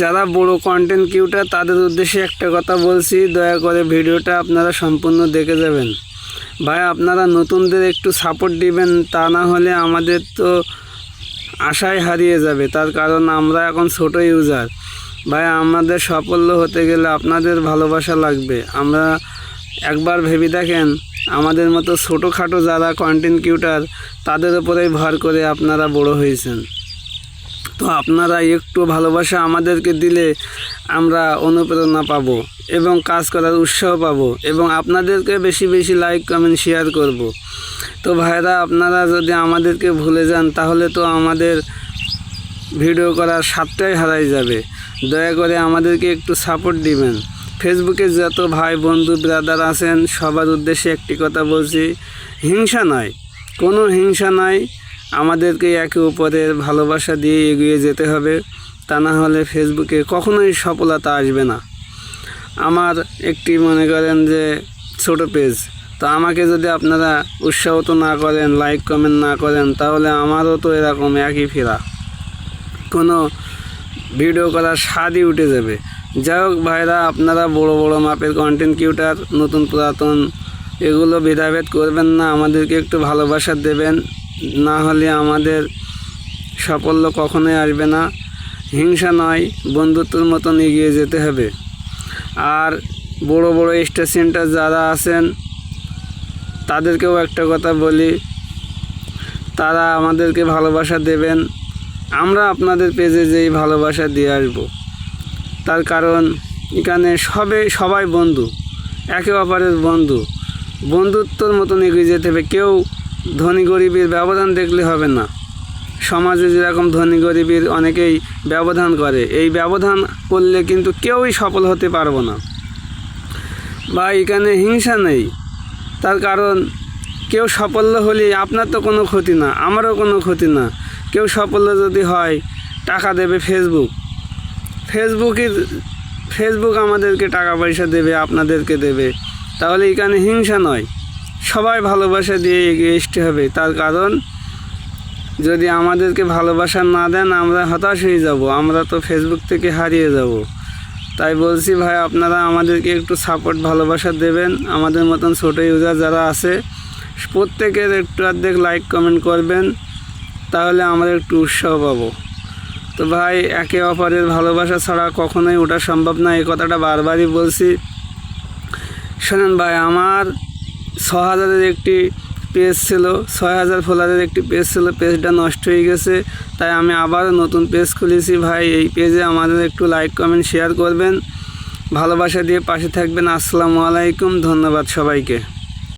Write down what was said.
যারা বড় content creator তাদের উদ্দেশ্যে একটা কথা বলছি, দয়া করে ভিডিওটা আপনারা সম্পূর্ণ দেখে যাবেন। ভাই আপনারা নতুনদের একটু সাপোর্ট দিবেন, তা না হলে আমাদের তো আশায় হারিয়ে যাবে। তার কারণ আমরা এখন ছোট ইউজার। ভাই আমাদের সাফল্য হতে গেলে আপনাদের ভালোবাসা লাগবে। আমরা একবার ভেবে দেখেন, আমাদের মতো ছোটোখাটো যারা কন্টেন্ট ক্রিয়েটর তাদের উপরেই ভর করে আপনারা বড় হয়েছেন। তো আপনারা একটু ভালোবাসা আমাদেরকে দিলে আমরা অনুপ্রেরণা পাবো এবং কাজ করার উৎসাহ পাবো এবং আপনাদেরকে বেশি বেশি লাইক কমেন্ট শেয়ার করব। তো ভাইরা আপনারা যদি আমাদেরকে ভুলে যান তাহলে তো আমাদের ভিডিও করার স্বাদটাই হারাই যাবে। দয়া করে আমাদেরকে একটু সাপোর্ট দিবেন। ফেসবুকে যত ভাই বন্ধু ব্রাদার আছেন সবার উদ্দেশ্যে একটি কথা বলছি, হিংসা নয়, কোনো হিংসা নয়। আমাদেরকে একে অপরের ভালোবাসা দিয়ে এগিয়ে যেতে হবে, তা না হলে ফেসবুকে কখনোই সফলতা আসবে না। আমার একটি মনে করেন যে ছোট পেজ, তো আমাকে যদি আপনারা উৎসাহিত না করেন, লাইক কমেন্ট না করেন, তাহলে আমারও তো এরকম একই ফেরা, কোনো ভিডিও করার স্বাদই উঠে যাবে। যাই হোক ভাইরা, আপনারা বড় বড় মাপের কন্টেন্ট ক্রিয়েটর, নতুন পুরাতন এগুলো ভেদাভেদ করবেন না, আমাদেরকে একটু ভালোবাসা দেবেন, না হলে আমাদের সাফল্য কখনোই আসবে না। হিংসা নয়, বন্ধুত্বের মতন এগিয়ে যেতে হবে। আর বড় বড় স্টার সেন্টার যারা আছেন তাদেরকেও একটা কথা বলি, তারা আমাদেরকে ভালোবাসা দেবেন, আমরা আপনাদের পেজে যেই ভালোবাসা দিয়ে আসব। তার কারণ এখানে সবাই বন্ধু, একে অপরের বন্ধু, বন্ধুত্বর মতন এগিয়ে যেতে হবে। কেউ ধনী গরিবের ব্যবধান দেখলে হবে না। সমাজে যেরকম ধনী গরিবের অনেকেই ব্যবধান করে, এই ব্যবধান করলে কিন্তু কেউই সফল হতে পারবো না। বা এখানে হিংসা নেই, তার কারণ কেউ সাফল্য হলে আপনার তো কোনো ক্ষতি না, আমারও কোনো ক্ষতি না। কেউ সাফল্য যদি হয় টাকা দেবে ফেসবুক আমাদেরকে টাকা পয়সা দেবে, আপনাদেরকে দেবে। তাহলে এখানে হিংসা নয়, সবাই ভালোবাসা দিয়ে এগিয়ে আসতে হবে। তার কারণ যদি আমাদেরকে ভালোবাসা না দেন আমরা হতাশ হয়ে যাব, আমরা তো ফেসবুক থেকে হারিয়ে যাব। তাই বলছি ভাই, আপনারা আমাদেরকে একটু সাপোর্ট ভালোবাসা দেবেন। আমাদের মতন ছোটো ইউজার যারা আছে প্রত্যেকের একটু অর্ধেক লাইক কমেন্ট করবেন, তাহলে আমরা একটু উৎসাহ পাবো। তো ভাই, একে অপরের ভালোবাসা ছাড়া কখনোই ওঠা সম্ভব না, এই কথাটা বারবারই বলছি। শোনেন ভাই, আমার 6000-এর একটি পেজ ছিল, 6000 ফলোয়ারের একটি পেজ ছিল, পেজটা নষ্ট হয়ে গেছে। তাই আমি আবারও নতুন পেজ খুলেছি। ভাই এই পেজে আমাদের একটু লাইক কমেন্ট শেয়ার করবেন, ভালোবাসা দিয়ে পাশে থাকবেন। আসসালামু আলাইকুম, ধন্যবাদ সবাইকে।